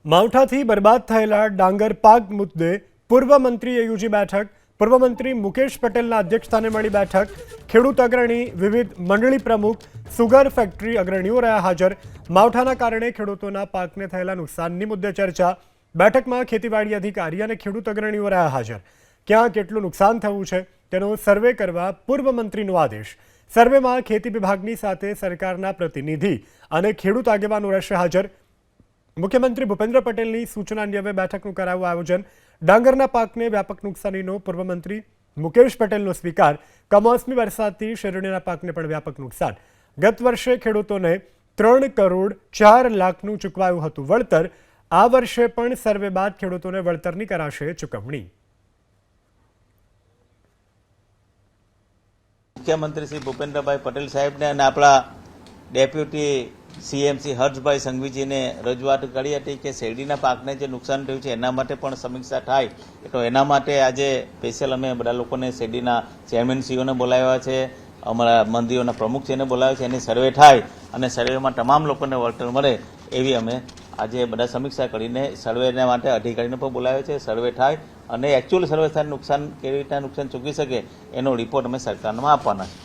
માવઠાથી બરબાદ થયેલા ડાંગર પાક મુદ્દે પૂર્વ મંત્રી એયુજી બેઠક, પૂર્વ મંત્રી મુકેશ પટેલના અધ્યક્ષસ્થાને મળી બેઠક, ખેડૂત અગ્રણી, વિવિધ મંડળી પ્રમુખ, સુગર ફેક્ટરી અગ્રણીઓ રહ્યા હાજર। માવઠાના કારણે ખેડૂતોના પાકને થયેલા નુકસાનની મુદ્દે ચર્ચા। બેઠકમાં ખેતીવાડી અધિકારી અને ખેડૂત અગ્રણીઓ રહ્યા હાજર। ક્યાં કેટલું નુકસાન થયું છે તેનો સર્વે કરવા પૂર્વ મંત્રીનો આદેશ। સર્વેમાં ખેતી વિભાગની સાથે સરકારના પ્રતિનિધિ અને ખેડૂત આગેવાનો રહેશે હાજર। મુખ્યમંત્રી ભૂપેન્દ્ર પટેલની સૂચના અન્વયે બેઠકનું કરાયું આયોજન। ડાંગરના પાકને વ્યાપક નુકસાનીનો પૂર્વ મંત્રી મુકેશ પટેલનો સ્વીકાર। કમોસમી વરસાદથી શેરડીના પાકને પણ વ્યાપક નુકસાન। ગત વર્ષે ખેડૂતોને 3 કરોડ 4 લાખનું ચૂકવાયું હતું વળતર। આ વર્ષે પણ સર્વે બાદ ખેડૂતોને વળતરની કરાશે ચૂકવણી। મુખ્યમંત્રી શ્રી ભૂપેન્દ્રભાઈ પટેલ સાહેબને અને આપણા ડેપ્યુટી સીએમસી હર્ષભાઈ સંઘવીજીને રજૂઆત કરી હતી કે શેરડીના પાકને જે નુકસાન થયું છે એના માટે પણ સમીક્ષા થાય, તો એના માટે આજે સ્પેશિયલ અમે બધા લોકોને શેરડીના ચેરમેનશ્રીઓને બોલાવ્યા છે, અમારા મંત્રીઓના પ્રમુખ છે એને બોલાવ્યા છે। એની સર્વે થાય અને સર્વેમાં તમામ લોકોને વળતર મળે એવી અમે આજે બધા સમીક્ષા કરીને સર્વેના માટે અધિકારીને પણ બોલાવ્યો છે। સર્વે થાય અને એકચ્યુઅલ સર્વે થાય નુકસાન કેવી રીતના નુકસાન ચૂકવી શકે એનો રિપોર્ટ અમે સરકારમાં આપવાના છે।